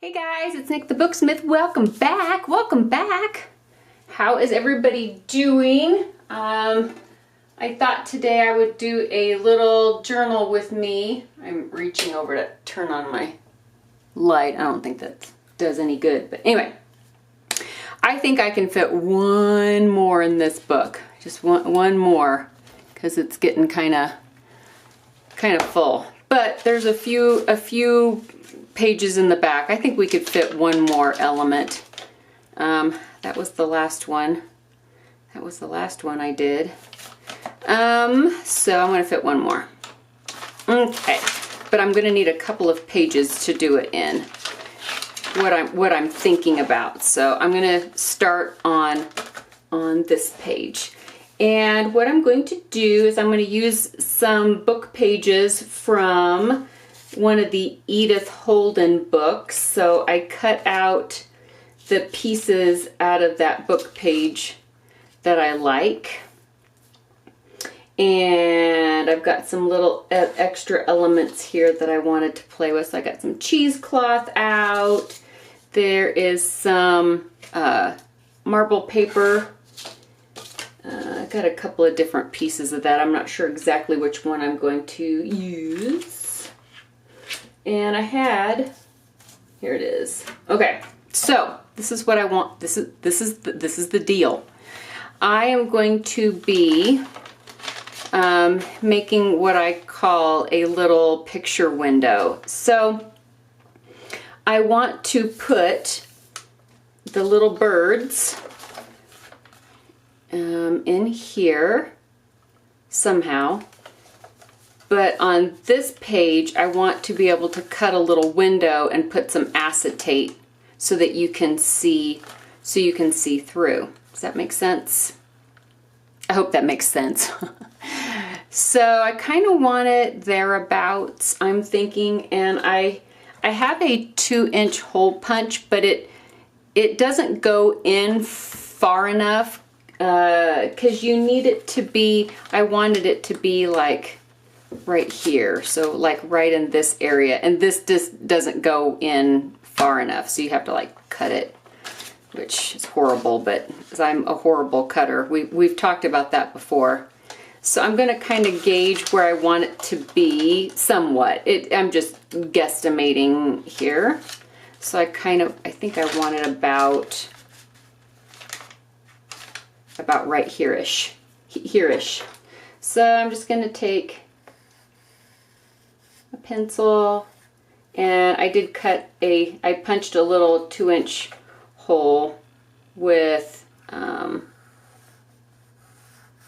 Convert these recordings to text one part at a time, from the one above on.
Hey guys, it's Nick the Booksmith. Welcome back. Welcome back. How is everybody doing? I thought today I would do a little journal with me. I'm reaching over to turn on my light. I don't think that does any good, but anyway. I think I can fit one more in this book. Just one more, because it's getting kind of full. But there's a few pages in the back. I think we could fit one more element. That was the last one. That was the last one I did. So I'm going to fit one more. Okay, but I'm going to need a couple of pages to do it in. What I'm thinking about. So I'm going to start on this page. And what I'm going to do is I'm going to use some book pages from one of the Edith Holden books. So I cut out the pieces out of that book page that I like. And I've got some little extra elements here that I wanted to play with. So I got some cheesecloth out. There is some marble paper. I got a couple of different pieces of that. I'm not sure exactly which one I'm going to use. And I had, here it is. Okay, so this is what I want. This is the deal. I am going to be making what I call a little picture window. So I want to put the little birds in here somehow, but on this page I want to be able to cut a little window and put some acetate so that you can see through. Does that make sense? I hope that makes sense. So I kind of want it thereabouts, I'm thinking, and I have a 2-inch hole punch, but it doesn't go in far enough because you need it to be, I wanted it to be like right here, so like right in this area, and this just doesn't go in far enough, so you have to like cut it, which is horrible, but because I'm a horrible cutter, we've talked about that before. So I'm going to kind of gauge where I want it to be somewhat. I'm just guesstimating here. So I think I want it about right here-ish. Here-ish. So I'm just going to take a pencil, and I did I punched a little 2-inch hole with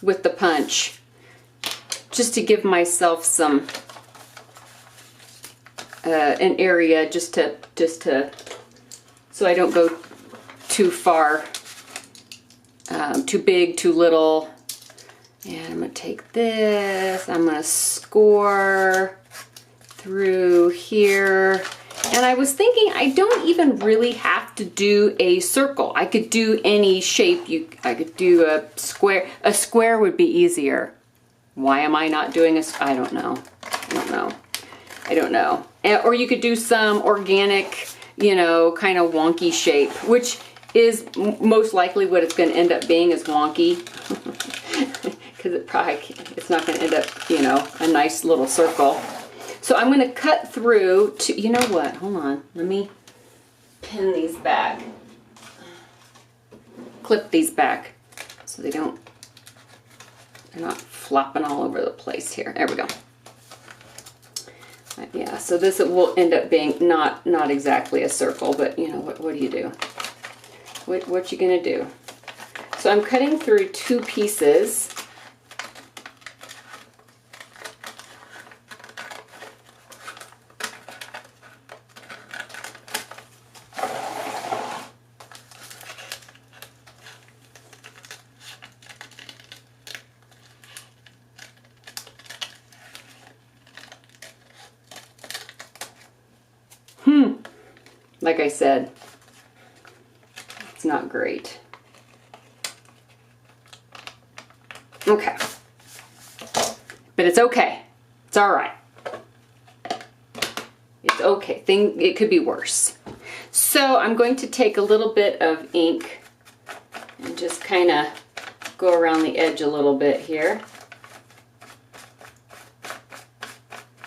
the punch, just to give myself some an area just to so I don't go too far, too big, too little. And I'm gonna take this, I'm gonna score through here. And I was thinking I don't even really have to do a circle. I could do any shape. I could do a square. A square would be easier. Why am I not doing a, I don't know. I don't know. Or you could do some organic, kind of wonky shape, which is most likely what it's going to end up being, is wonky. Because it's not going to end up, a nice little circle. So I'm going to cut through to, you know what, hold on, let me pin these back. Clip these back so they're not flopping all over the place here. There we go. Yeah, so this will end up being not exactly a circle, but what do you do? What you gonna do? So I'm cutting through 2 pieces. Like I said, it's not great. Okay. But it's okay. It's all right. It's okay. It could be worse. So I'm going to take a little bit of ink and just kind of go around the edge a little bit here.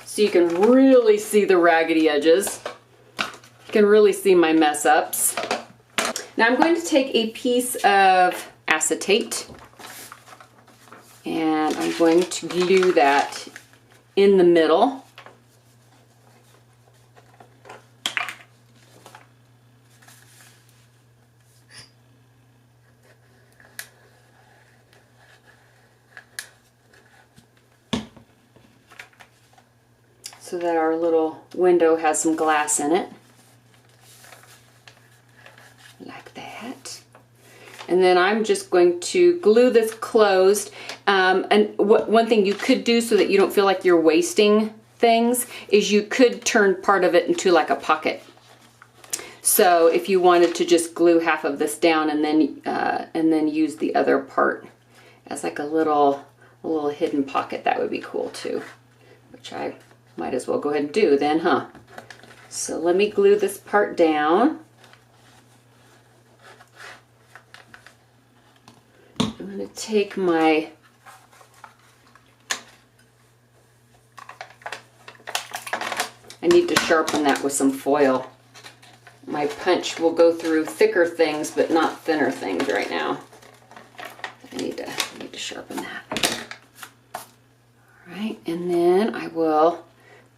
So you can really see the raggedy edges. You can really see my mess ups. Now I'm going to take a piece of acetate and I'm going to glue that in the middle. So that our little window has some glass in it. Like that. And then I'm just going to glue this closed. And one thing you could do so that you don't feel like you're wasting things is you could turn part of it into like a pocket. So if you wanted to just glue half of this down and then use the other part as like a little hidden pocket, that would be cool too. Which I might as well go ahead and do then, huh? So let me glue this part down. I'm going to take my I need to sharpen that with some foil. My punch will go through thicker things but not thinner things right now. I need to sharpen that. All right, and then I will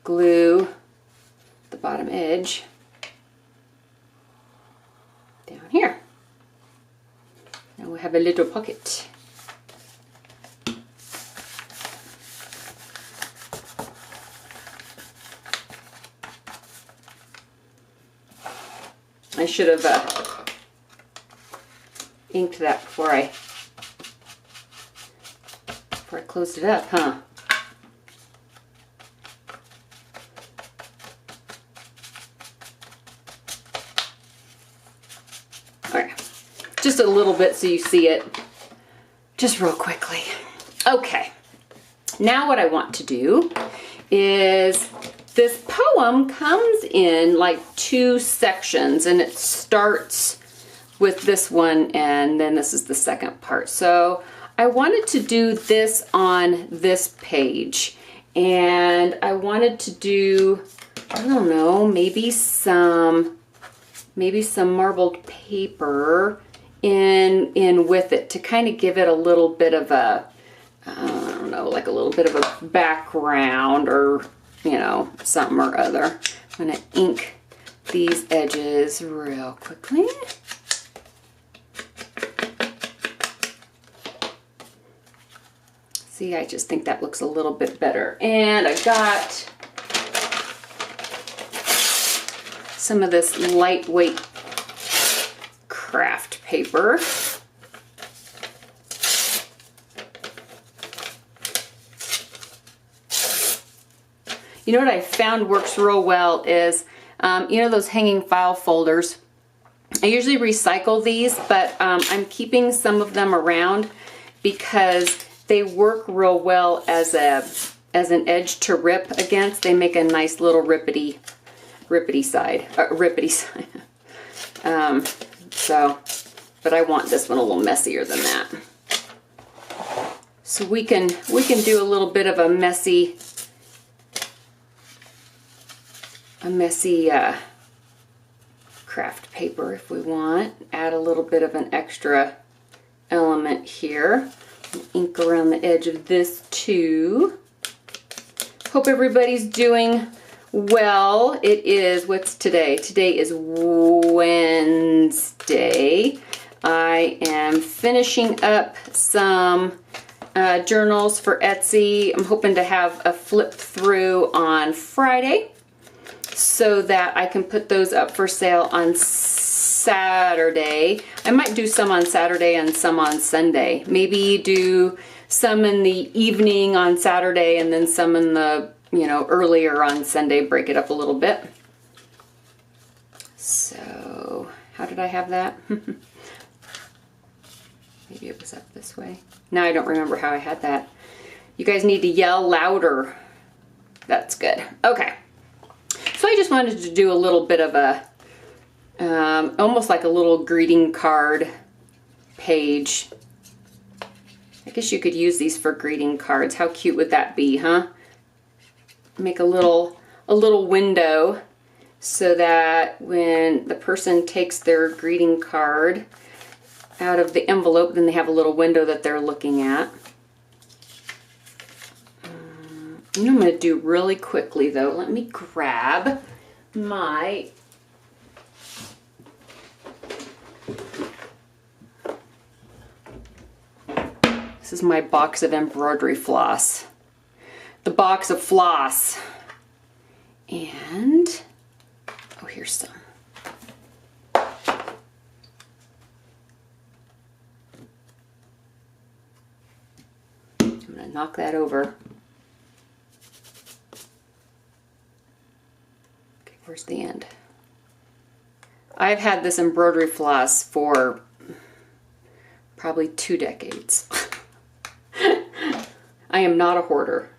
glue the bottom edge down here. Now we have a little pocket. I should have inked that before I closed it up, huh? Just a little bit so you see it just real quickly. Okay, now what I want to do is this poem comes in like 2 sections and it starts with this one and then this is the second part. So I wanted to do this on this page and I wanted to do, I don't know, maybe some marbled paper in with it to kind of give it a little bit of a, I don't know, like a little bit of a background or, you know, something or other. I'm going to ink these edges real quickly. See, I just think that looks a little bit better. And I got some of this lightweight craft paper. You know what I found works real well is, you know those hanging file folders? I usually recycle these, but I'm keeping some of them around because they work real well as an edge to rip against. They make a nice little rippity side. So, but I want this one a little messier than that. So we can do a little bit of a messy craft paper if we want. Add a little bit of an extra element here. Ink around the edge of this too. Hope everybody's doing well. It is, what's today? Today is Wednesday. I am finishing up some journals for Etsy. I'm hoping to have a flip through on Friday so that I can put those up for sale on Saturday. I might do some on Saturday and some on Sunday. Maybe do some in the evening on Saturday and then some in the, you know, earlier on Sunday, break it up a little bit. So, how did I have that? Maybe it was up this way. Now I don't remember how I had that. You guys need to yell louder. That's good. Okay. So I just wanted to do a little bit of a almost like a little greeting card page. I guess you could use these for greeting cards. How cute would that be, huh? Make a little window so that when the person takes their greeting card out of the envelope, then they have a little window that they're looking at. I'm going to do really quickly though. Let me grab my this is my box of embroidery floss. The box of floss. And oh, here's some. I'm going to knock that over. Okay, where's the end? I've had this embroidery floss for probably 2 decades. I am not a hoarder.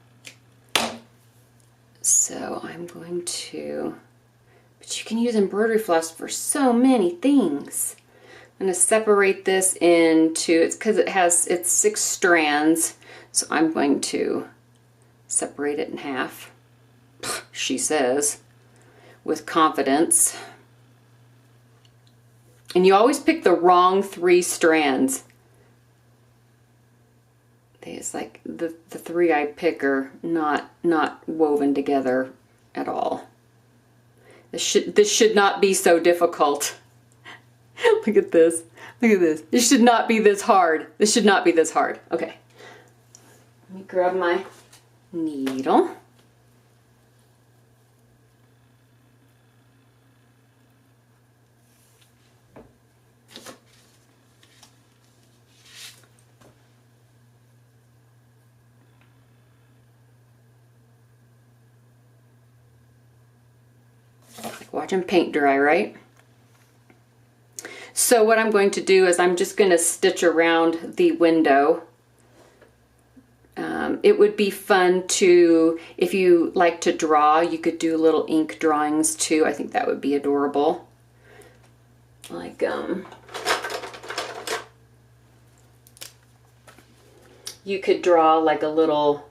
So I'm going to, but you can use embroidery floss for so many things. I'm going to separate this into, it's because it's 6 strands, so I'm going to separate it in half, she says, with confidence. And you always pick the wrong 3 strands. It's like the 3 I pick are not woven together at all. This should not be so difficult. Look at this. Look at this. This should not be this hard. This should not be this hard. Okay. Let me grab my needle. Watching paint dry, right? So what I'm going to do is I'm just going to stitch around the window. It would be fun to, if you like to draw, you could do little ink drawings too. I think that would be adorable. Like, you could draw like a little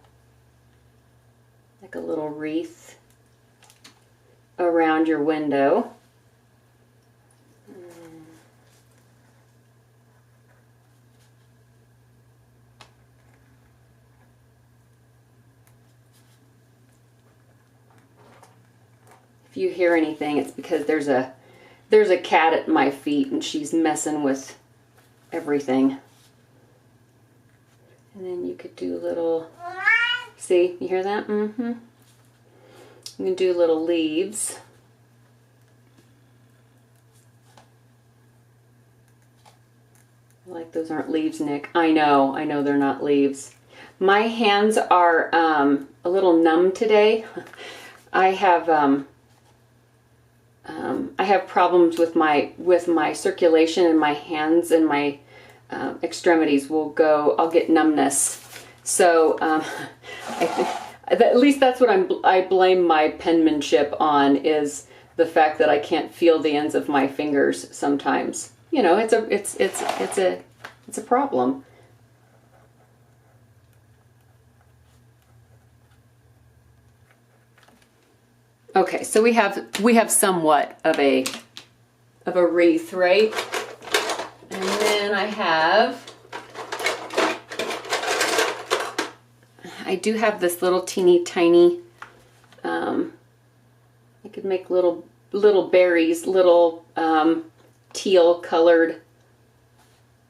wreath around your window. If you hear anything, it's because there's a cat at my feet and she's messing with everything. And then you could do little, see, you hear that? Mm-hmm. You can do little leaves. Like those aren't leaves, Nick. I know they're not leaves. My hands are a little numb today. I have problems with my circulation in my hands, and my extremities I'll get numbness. So at least that's what I blame my penmanship on, is the fact that I can't feel the ends of my fingers sometimes. You know, it's a problem. Okay, so we have somewhat of a wreath, right? And then I do have this little teeny tiny, I could make little berries, little teal colored,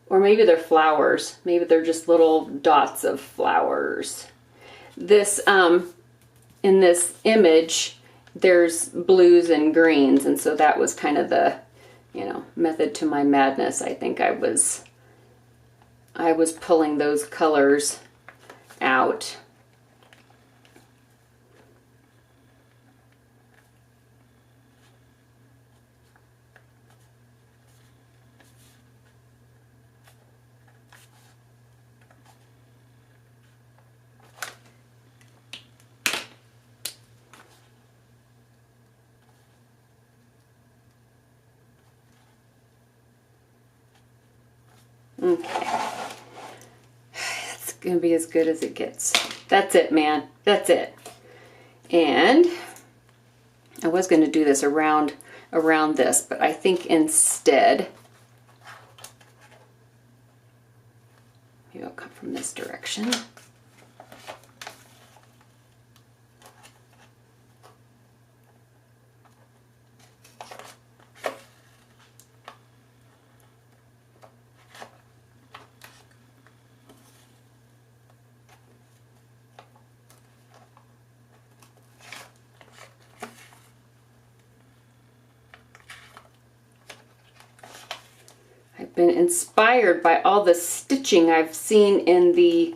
or maybe they're flowers. Maybe they're just little dots of flowers. This, in this image, there's blues and greens, and so that was kind of the, method to my madness. I think I was pulling those colors out. Okay. It's gonna be as good as it gets. That's it, man. That's it. And I was gonna do this around this, but I think instead, maybe I'll come from this direction. I've been inspired by all the stitching I've seen in the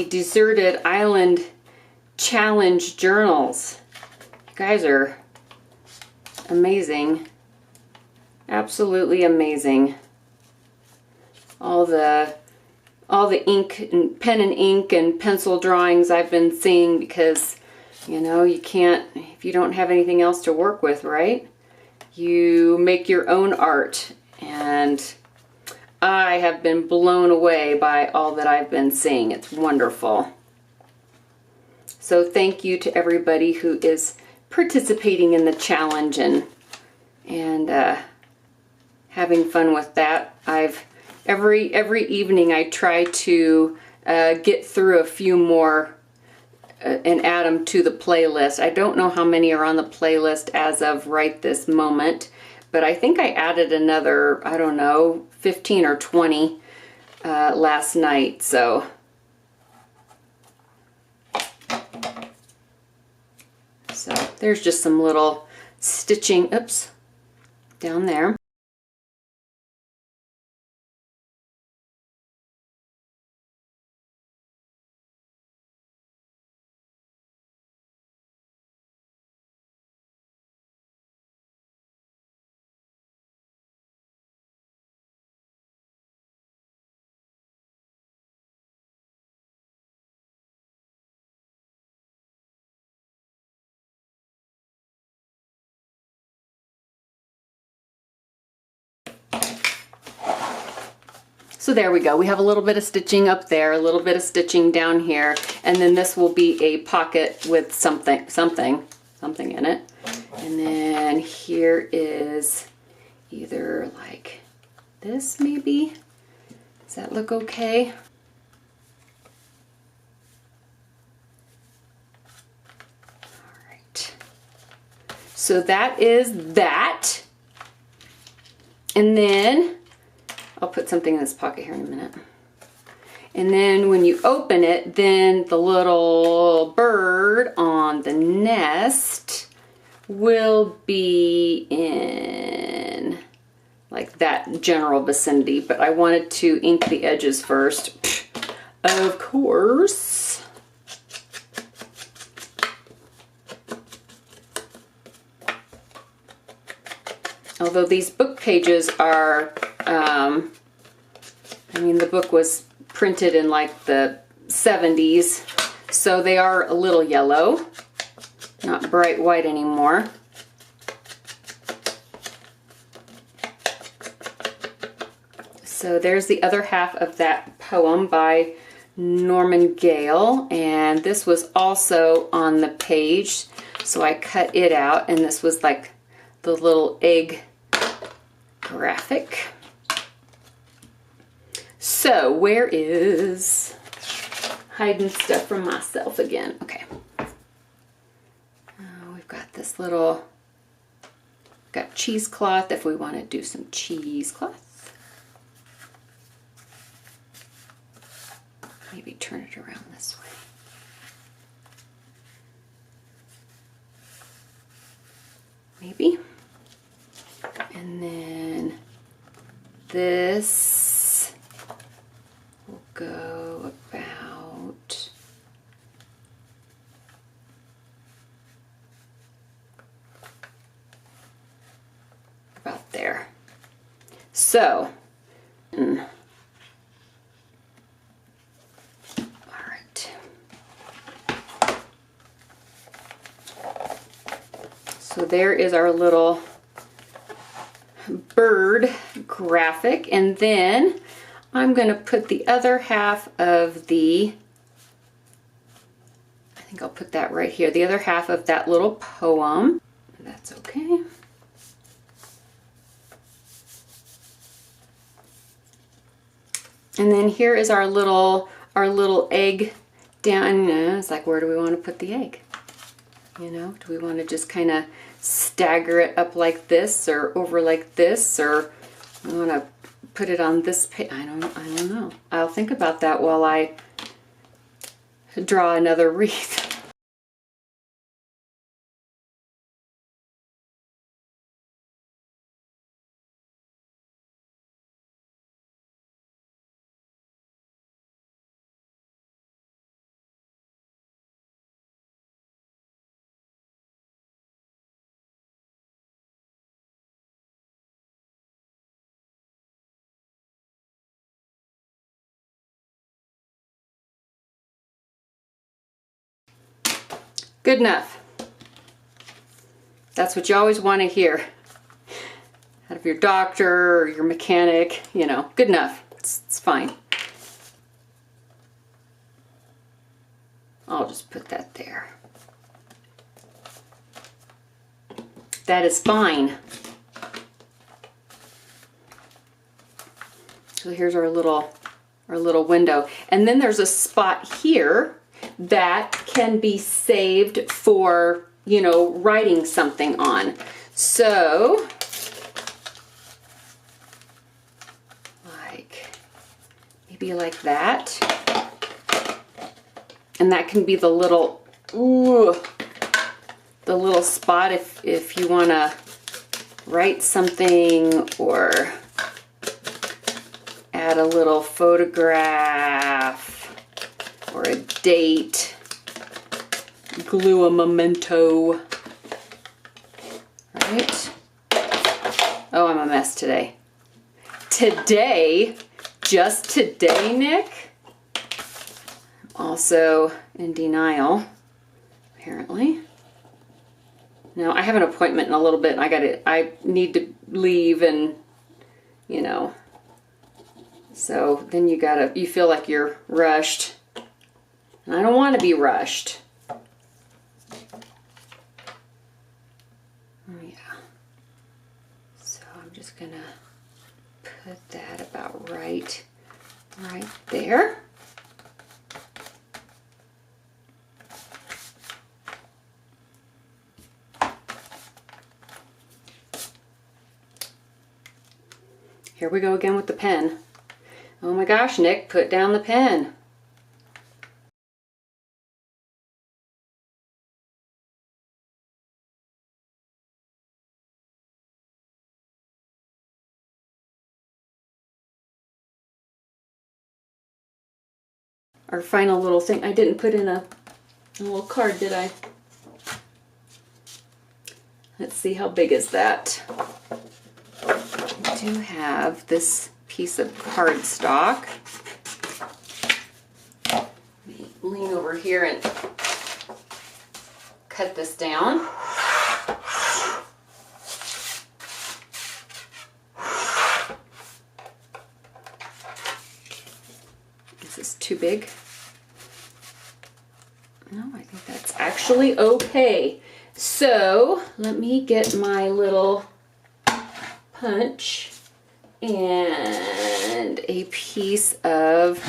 Deserted Island Challenge journals. You guys are amazing. Absolutely amazing. All the ink and pen and ink and pencil drawings I've been seeing, because you know, you can't, if you don't have anything else to work with, right? You make your own art, and I have been blown away by all that I've been seeing. It's wonderful. So thank you to everybody who is participating in the challenge and having fun with that. Every evening I try to get through a few more and add them to the playlist. I don't know how many are on the playlist as of right this moment, but I think I added another, I don't know, 15 or 20 last night. So there's just some little stitching, oops, down there. So there we go. We have a little bit of stitching up there, a little bit of stitching down here, and then this will be a pocket with something in it. And then here is either like this maybe. Does that look okay? All right. So that is that. And then I'll put something in this pocket here in a minute. And then when you open it, then the little bird on the nest will be in like that general vicinity, but I wanted to ink the edges first, of course. Although these book pages are, I mean, the book was printed in like the 70s, so they are a little yellow, not bright white anymore. So there's the other half of that poem by Norman Gale, and this was also on the page, so I cut it out, and this was like the little egg graphic. So where is hiding stuff from myself again? Okay. We've got this little, got cheesecloth if we want to do some cheesecloth. Maybe turn it around this way. Maybe. And then this will go about there. So, all right. So there is our little bird graphic, and then I'm going to put the other half of the, I think I'll put that right here, the other half of that little poem. That's okay. And then here is our little egg down. It's like, where do we want to put the egg? You know, do we want to just kind of stagger it up like this or over like this, or we want to put it on this page? I don't know. I'll think about that while I draw another wreath. Good enough. That's what you always want to hear out of your doctor or your mechanic, you know, good enough. It's fine. I'll just put that there. That is fine. So here's our little window. And then there's a spot here that can be saved for, you know, writing something on. So, maybe like that. And that can be the little, the little spot if you want to write something or add a little photograph or a date, glue a memento, right? Oh, I'm a mess today. Just today, Nick. I'm also in denial, apparently. Now, I have an appointment in a little bit, and I need to leave, and, you know, so then you feel like you're rushed. And I don't want to be rushed. Oh, yeah. So I'm just going to put that about right there. Here we go again with the pen. Oh my gosh, Nick, put down the pen. Our final little thing. I didn't put in a little card, did I? Let's see, how big is that? I do have this piece of cardstock. Let me lean over here and cut this down. Is this too big? No, I think that's actually okay. So let me get my little punch and a piece of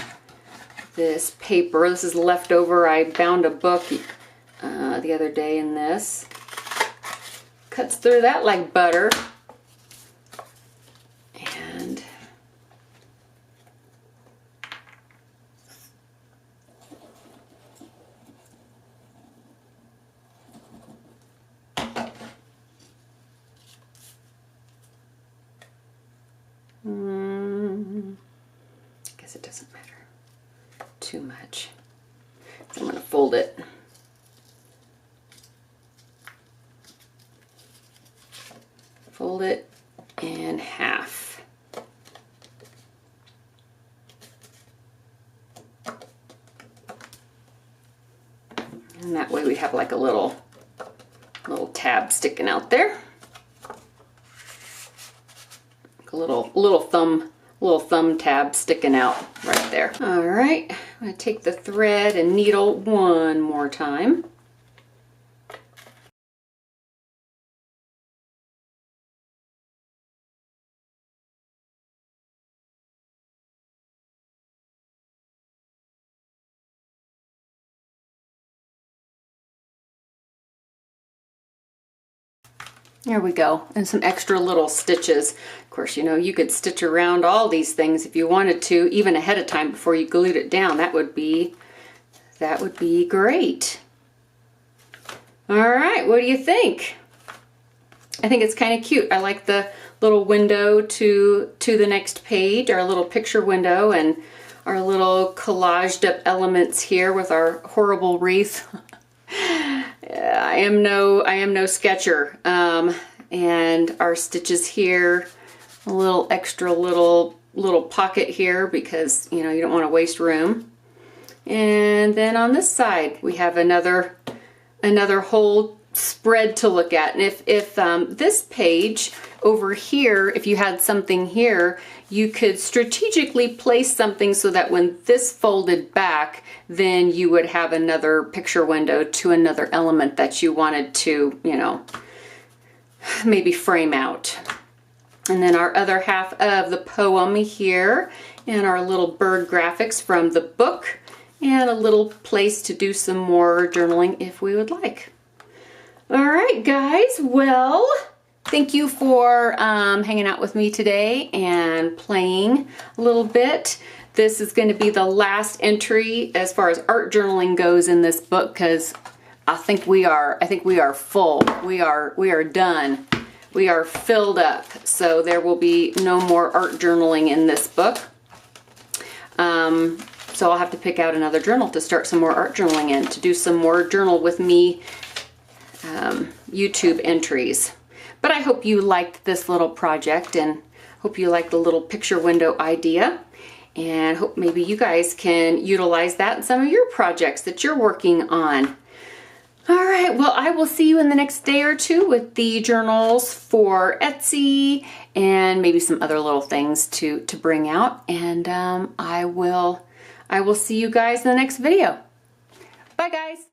this paper. This is leftover. I bound a book the other day in this. Cuts through that like butter. And I guess it doesn't matter too much. So I'm going to fold it. Fold it in half. And that way we have like a little tab sticking out there. A little thumb little thumb tab sticking out right there. All right, I'm gonna take the thread and needle one more time. There we go, and some extra little stitches. Of course, you know, you could stitch around all these things if you wanted to, even ahead of time before you glued it down. That would be great. All right, what do you think? I think it's kind of cute. I like the little window to the next page, our little picture window, and our little collaged up elements here with our horrible wreath. I am no sketcher. And our stitches here, a little extra little pocket here because, you know, you don't want to waste room. And then on this side we have another whole spread to look at. And if this page over here, if you had something here, you could strategically place something so that when this folded back, then you would have another picture window to another element that you wanted to, you know, maybe frame out. And then our other half of the poem here, and our little bird graphics from the book, and a little place to do some more journaling if we would like. All right, guys, well, thank you for hanging out with me today and playing a little bit. This is going to be the last entry as far as art journaling goes in this book, because I think we are full. We are done. We are filled up. So there will be no more art journaling in this book. So I'll have to pick out another journal to start some more art journaling in, to do some more journal with me YouTube entries. But I hope you liked this little project, and hope you liked the little picture window idea, and hope maybe you guys can utilize that in some of your projects that you're working on. All right, well, I will see you in the next day or two with the journals for Etsy and maybe some other little things to bring out. And I will see you guys in the next video. Bye, guys.